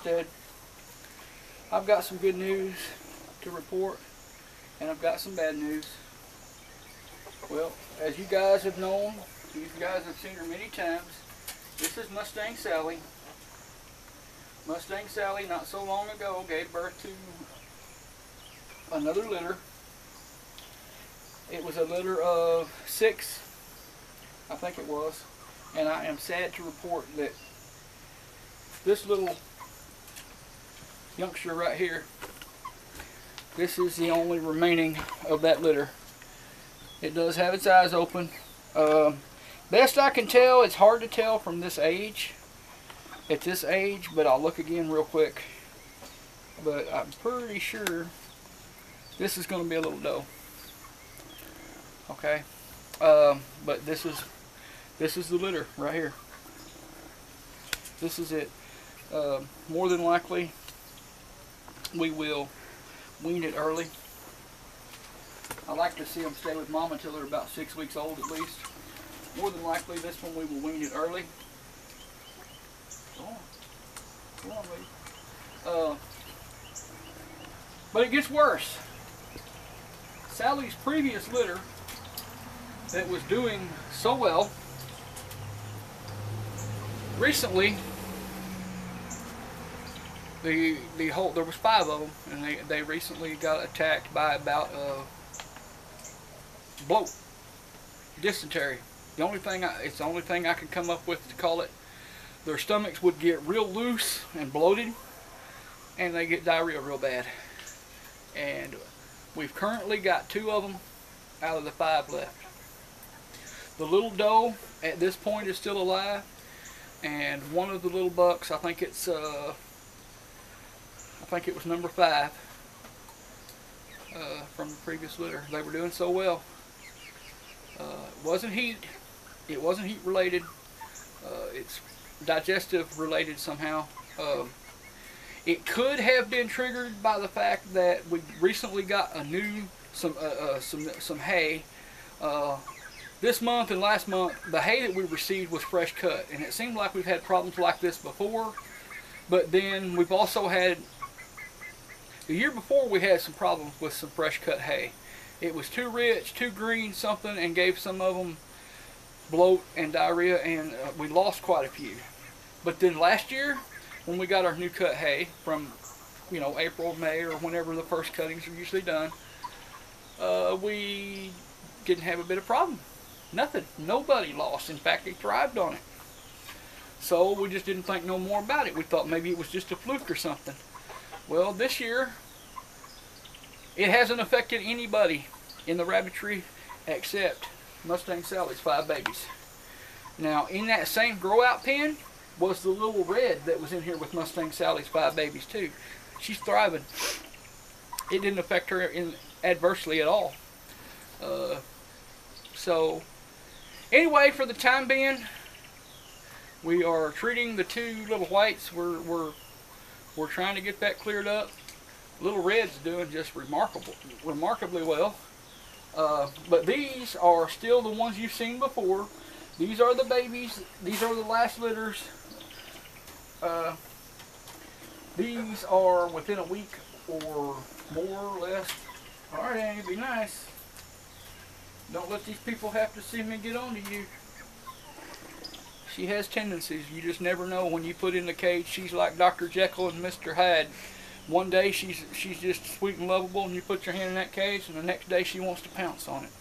Homestead. I've got some good news to report, and I've got some bad news. Well, as you guys have known, you guys have seen her many times, this is Mustang Sally. Mustang Sally, not so long ago, gave birth to another litter. It was a litter of 6, I think it was, and I am sad to report that this little youngster right here, this is the only remaining of that litter. It does have its eyes open. Best I can tell, it's hard to tell from this age, at this age, but I'll look again real quick. But I'm pretty sure this is going to be a little doe. Okay, but this is the litter right here. This is it. More than likely, we will wean it early. I like to see them stay with mama until they're about 6 weeks old at least. More than likely, this one we will wean it early. Come on, lady. But it gets worse. Sally's previous litter that was doing so well, recently there was 5 of them, and they recently got attacked by about bloat, dysentery. It's the only thing I can come up with to call it. Their stomachs would get real loose and bloated, and they get diarrhea real bad. And we've currently got 2 of them out of the 5 left. The little doe at this point is still alive, and one of the little bucks, I think it was number 5 from the previous litter. They were doing so well. It wasn't heat related. It's digestive related somehow. It could have been triggered by the fact that we recently got some hay. This month and last month, the hay that we received was fresh cut, and it seemed like we've had problems like this before. But then we've also had, the year before, we had some problems with some fresh cut hay. It was too rich, too green, something, and gave some of them bloat and diarrhea, and we lost quite a few. But then last year, when we got our new cut hay from, April, May, or whenever the first cuttings are usually done, we didn't have a bit of problem. Nothing. Nobody lost. In fact, they thrived on it. So we just didn't think no more about it. We thought maybe it was just a fluke or something. Well, this year, it hasn't affected anybody in the Rabbitry except Mustang Sally's 5 babies. Now, in that same grow-out pen was the little red that was in here with Mustang Sally's 5 babies too. She's thriving. It didn't affect her adversely at all. So, anyway, for the time being, we are treating the 2 little whites. We're trying to get that cleared up. Little red's doing just remarkably well. But these are still the ones you've seen before. These are the babies. These are the last litters. These are within a week or more or less. Alright, Annie, be nice. Don't let these people have to see me get on to you. She has tendencies. You just never know. When you put in the cage, she's like Dr. Jekyll and Mr. Hyde. One day she's just sweet and lovable, and you put your hand in that cage, and the next day she wants to pounce on it.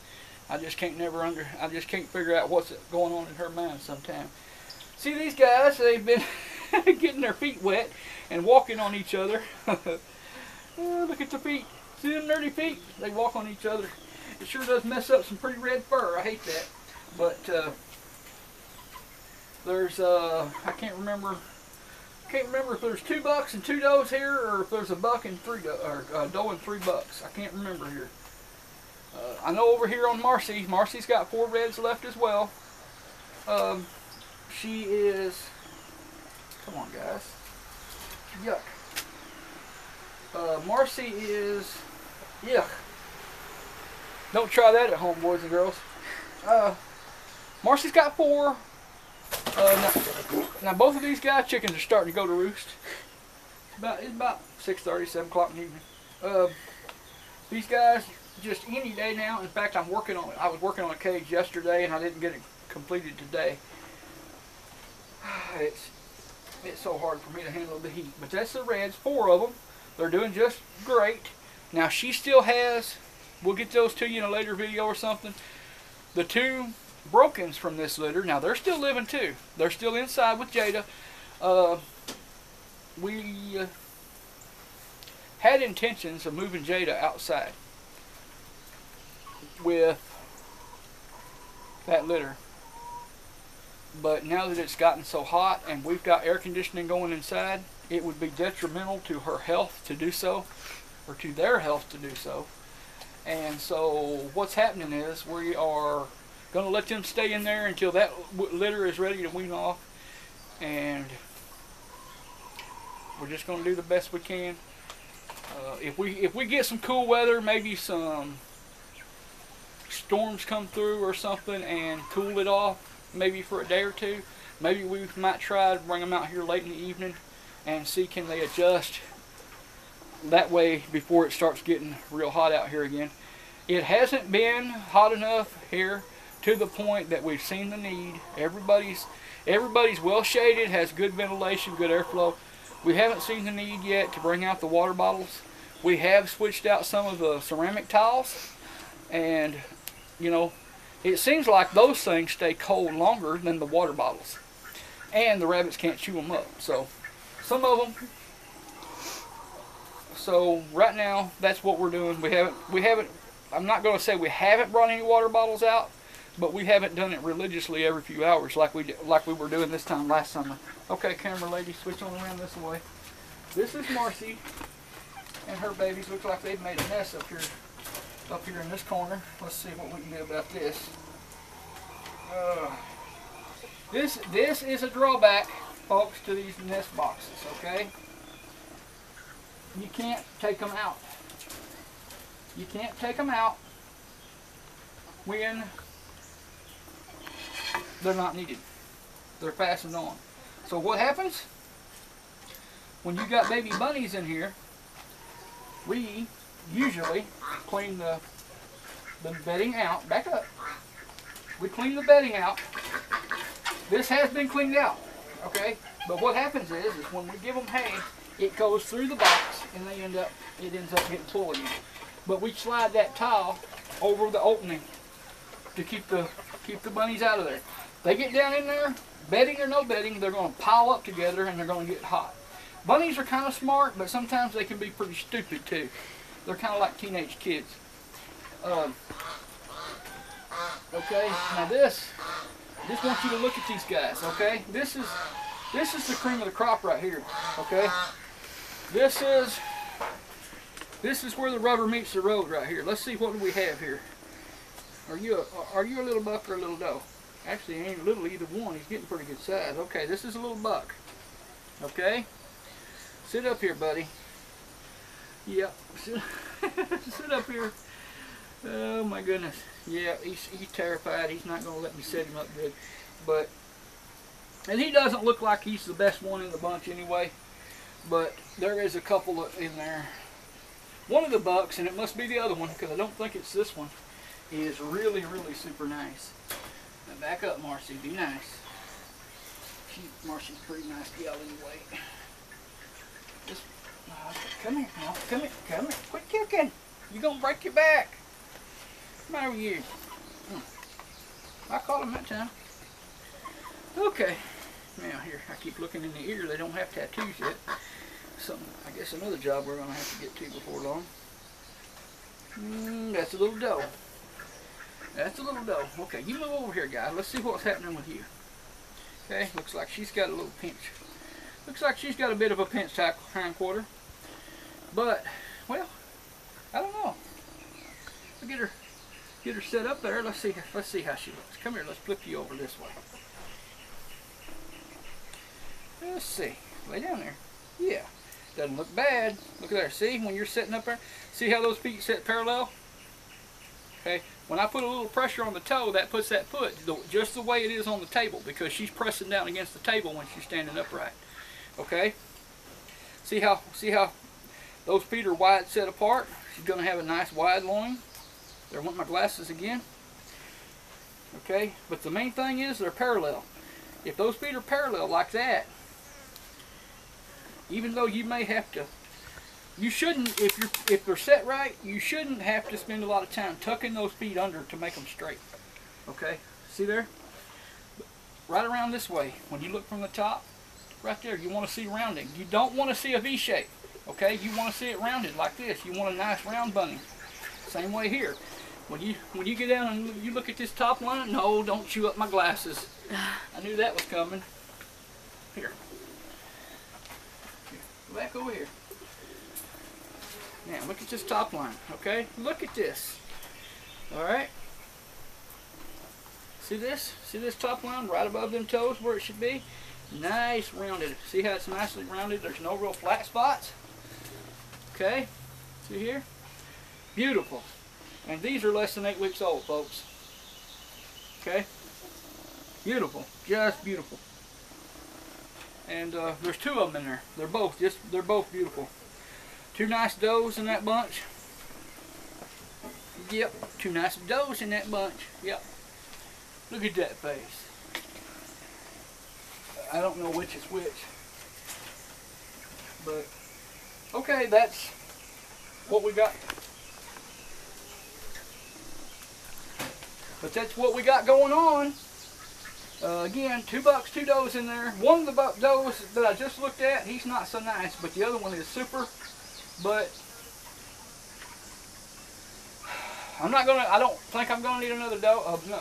I just can't figure out what's going on in her mind sometimes. See, these guys, they've been getting their feet wet and walking on each other. Look at the feet. See them dirty feet? They walk on each other. It sure does mess up some pretty red fur. I hate that. But there's I can't remember if there's 2 bucks and 2 does here, or if there's a buck and 3 doe and 3 bucks. I can't remember here. I know over here on Marcy's got 4 reds left as well. She is, come on guys, yuck. Marcy is, yuck. Don't try that at home, boys and girls. Marcy's got 4. Now both of these guys chickens are starting to go to roost. It's about 6:30, 7 o'clock in the evening. These guys, just any day now. In fact, I was working on a cage yesterday, and I didn't get it completed today. It's so hard for me to handle the heat. But that's the Reds, 4 of them. They're doing just great. Now she still has, we'll get those to you in a later video or something, the 2 Brokens from this litter. Now they're still living too. They're still inside with Jada. We had intentions of moving Jada outside with that litter. But now that it's gotten so hot and we've got air conditioning going inside, it would be detrimental to her health to do so, or to their health to do so. And so what's happening is we are going to let them stay in there until that litter is ready to wean off. And we're just going to do the best we can. If we get some cool weather, maybe some storms come through or something and cool it off, maybe for a day or two, maybe we might try to bring them out here late in the evening and see can they adjust that way before it starts getting real hot out here again. It hasn't been hot enough here to the point that we've seen the need. Everybody's well shaded, has good ventilation, good airflow. We haven't seen the need yet to bring out the water bottles. We have switched out some of the ceramic tiles, and you know, it seems like those things stay cold longer than the water bottles, and the rabbits can't chew them up. So some of them. So right now, that's what we're doing. We haven't. I'm not going to say we haven't brought any water bottles out, but we haven't done it religiously every few hours like we were doing this time last summer. Okay, camera lady, switch on around this way. This is Marcy and her babies. Looks like they've made a mess up here in this corner. Let's see what we can do about this. This is a drawback, folks, to these nest boxes. Okay, you can't take them out. You can't take them out when they're not needed. They're fastened on. So what happens when you got baby bunnies in here? We usually clean the bedding out. Back up. We clean the bedding out. This has been cleaned out, okay? But what happens is when we give them hay, it goes through the box and it ends up getting full again. But we slide that towel over the opening to keep the bunnies out of there. They get down in there, bedding or no bedding, they're going to pile up together and they're going to get hot. Bunnies are kind of smart, but sometimes they can be pretty stupid too. They're kind of like teenage kids. Okay, now this, I just want you to look at these guys. Okay, this is the cream of the crop right here. Okay, this is where the rubber meets the road right here. Let's see, what do we have here? Are you a little buck or a little doe? Actually, he ain't little either one. He's getting pretty good size. Okay, this is a little buck. Okay, sit up here, buddy. Yep, sit up here. Oh my goodness. Yeah, he's terrified. He's not going to let me set him up good. And he doesn't look like he's the best one in the bunch anyway. But there is a couple in there. One of the bucks, and it must be the other one because I don't think it's this one, is really, really super nice. Now back up, Marcy. Be nice. Marcy's a pretty nice gal anyway. Just, come here now. Come here. Quit kicking. You're going to break your back. What's the matter with you? I caught him that time. Okay. Now here, I keep looking in the ear. They don't have tattoos yet. I guess another job we're going to have to get to before long. That's a little doe. That's a little doe. Okay, you move over here, guys. Let's see what's happening with you. Okay, looks like she's got a little pinch. Looks like she's got a bit of a pinched hind quarter. But, well, I don't know. I'll get her set up there. Let's see how she looks. Come here, let's flip you over this way. Let's see. Lay down there. Yeah. Doesn't look bad. Look at there. See, when you're sitting up there, see how those feet sit parallel? Okay. When I put a little pressure on the toe, that puts that foot just the way it is on the table because she's pressing down against the table when she's standing upright. Okay? See how those feet are wide set apart? She's going to have a nice wide loin. There, I want my glasses again. Okay, but the main thing is they're parallel. If those feet are parallel like that, even though you may have to, you shouldn't, if they're set right, you shouldn't have to spend a lot of time tucking those feet under to make them straight. Okay, see there? Right around this way, when you look from the top, right there, you want to see rounding. You don't want to see a V shape. Okay, you want to see it rounded like this. You want a nice round bunny. Same way here. When you get down and you look at this top line, no, don't chew up my glasses. I knew that was coming. Here. Go back over here. Now look at this top line. Okay, look at this. All right. See this? See this top line right above them toes where it should be? Nice rounded. See how it's nicely rounded? There's no real flat spots. Okay, see here? Beautiful. And these are less than 8 weeks old, folks. Okay? Beautiful. Just beautiful. And there's 2 of them in there. They're both beautiful. 2 nice does in that bunch. Yep, 2 nice does in that bunch. Yep. Look at that face. I don't know which is which. But okay, that's what we got. But that's what we got going on. Again, 2 bucks, 2 does in there. One of the does that I just looked at, he's not so nice, but the other one is super. But I don't think I'm gonna need another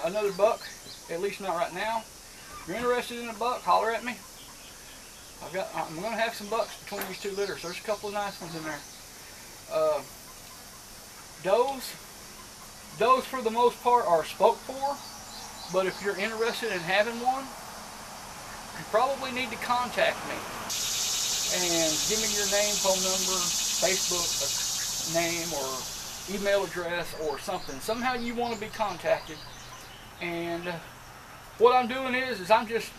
another buck, at least not right now. If you're interested in a buck, holler at me. I'm gonna have some bucks between these 2 litters. There's a couple of nice ones in there. Does for the most part are spoke for, but if you're interested in having one, you probably need to contact me and give me your name, phone number, Facebook name, or email address, or something. Somehow you want to be contacted. And what I'm doing is I'm just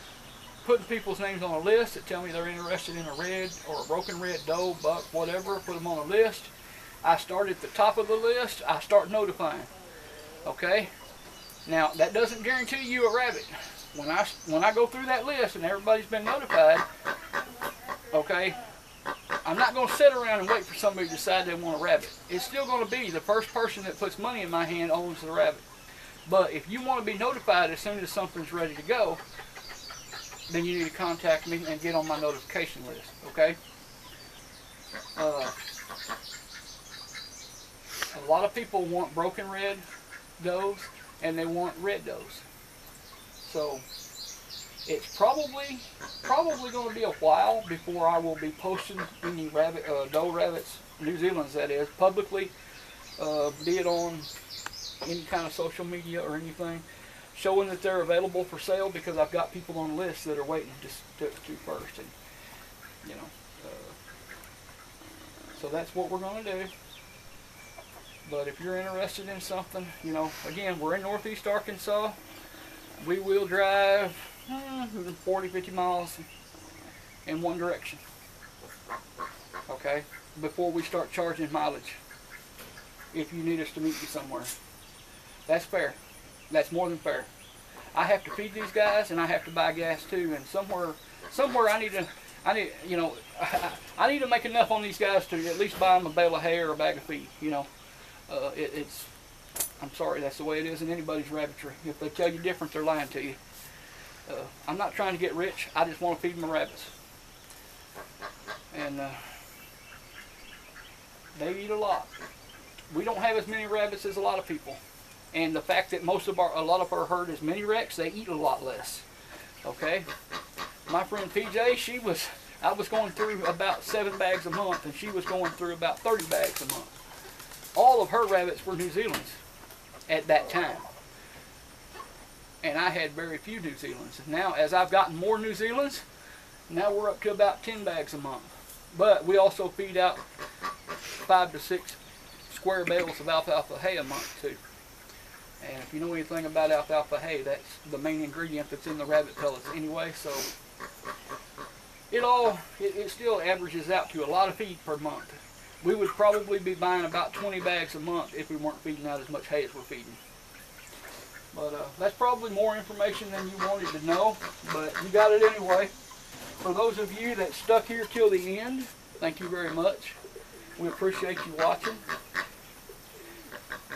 putting people's names on a list that tell me they're interested in a red or a broken red doe, buck, whatever. Put them on a list. I start at the top of the list. I start notifying. Okay. Now that doesn't guarantee you a rabbit. When I go through that list and everybody's been notified, okay, I'm not going to sit around and wait for somebody to decide they want a rabbit. It's still going to be the first person that puts money in my hand owns the rabbit. But if you want to be notified as soon as something's ready to go, then you need to contact me and get on my notification list, okay? A lot of people want broken red does, and they want red does. So it's probably going to be a while before I will be posting any doe rabbits, New Zealand's that is, publicly, be it on any kind of social media or anything, showing that they're available for sale, because I've got people on the list that are waiting to first, and you know, so that's what we're going to do. But if you're interested in something, you know, again, we're in Northeast Arkansas. We will drive 40-50 miles in one direction, okay, before we start charging mileage, if you need us to meet you somewhere. That's fair. That's more than fair. I have to feed these guys, and I have to buy gas too, and somewhere I need to make enough on these guys to at least buy them a bale of hay or a bag of feed, you know. I'm sorry, that's the way it is in anybody's rabbitry. If they tell you different, they're lying to you. I'm not trying to get rich. I just want to feed my rabbits. And they eat a lot. We don't have as many rabbits as a lot of people. And the fact that a lot of our herd is mini recs, they eat a lot less. Okay? My friend PJ, I was going through about 7 bags a month, and she was going through about 30 bags a month. All of her rabbits were New Zealand's at that time. And I had very few New Zealand's. Now, as I've gotten more New Zealand's, now we're up to about 10 bags a month. But we also feed out 5 to 6 square bales of alfalfa hay a month too. And if you know anything about alfalfa hay, that's the main ingredient that's in the rabbit pellets anyway. So it still averages out to a lot of feed per month. We would probably be buying about 20 bags a month if we weren't feeding out as much hay as we're feeding. But that's probably more information than you wanted to know, but you got it anyway. For those of you that stuck here till the end, thank you very much. We appreciate you watching.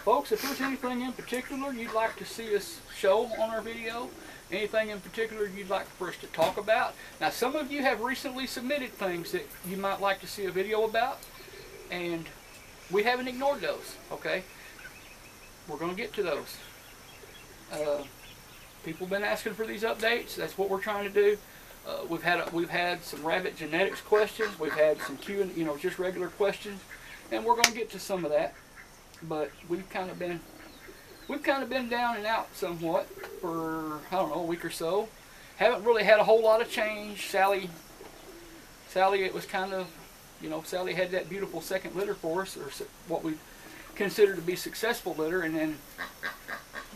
Folks, if there's anything in particular you'd like to see us show on our video, anything in particular you'd like for us to talk about. Now, some of you have recently submitted things that you might like to see a video about, and we haven't ignored those, okay? We're going to get to those. People have been asking for these updates. That's what we're trying to do. We've had some rabbit genetics questions. We've had some just regular questions, and we're going to get to some of that. But we've kind of been down and out somewhat for, I don't know, a week or so. Haven't really had a whole lot of change. Sally, it was kind of, Sally had that beautiful second litter for us, or what we consider to be successful litter, and then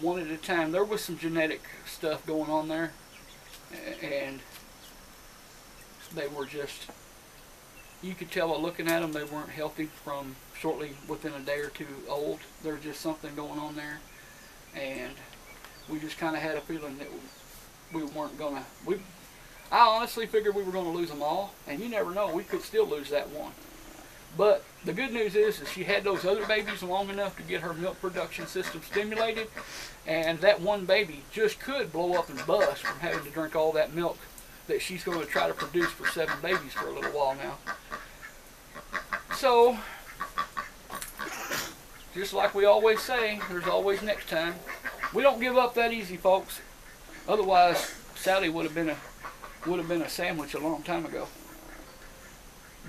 one at a time. There was some genetic stuff going on there, and they were just, you could tell by looking at them, they weren't healthy from shortly within a day or two old. There's just something going on there, and we just kind of had a feeling that we weren't going to, I honestly figured we were going to lose them all, and you never know, we could still lose that one. But the good news is she had those other babies long enough to get her milk production system stimulated, and that one baby just could blow up and bust from having to drink all that milk that she's going to try to produce for 7 babies for a little while now. So, just like we always say, there's always next time. We don't give up that easy, folks. Otherwise, Sally would have been a sandwich a long time ago.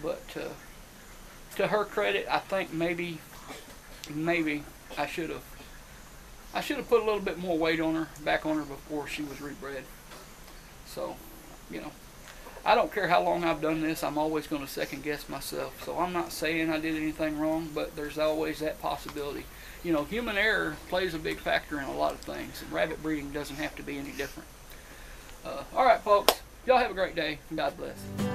But to her credit, I think maybe I should have put a little bit more weight on her, back on her before she was rebred. So, I don't care how long I've done this, I'm always going to second guess myself. So I'm not saying I did anything wrong, but there's always that possibility. Human error plays a big factor in a lot of things, and rabbit breeding doesn't have to be any different. All right, folks, y'all have a great day. God bless.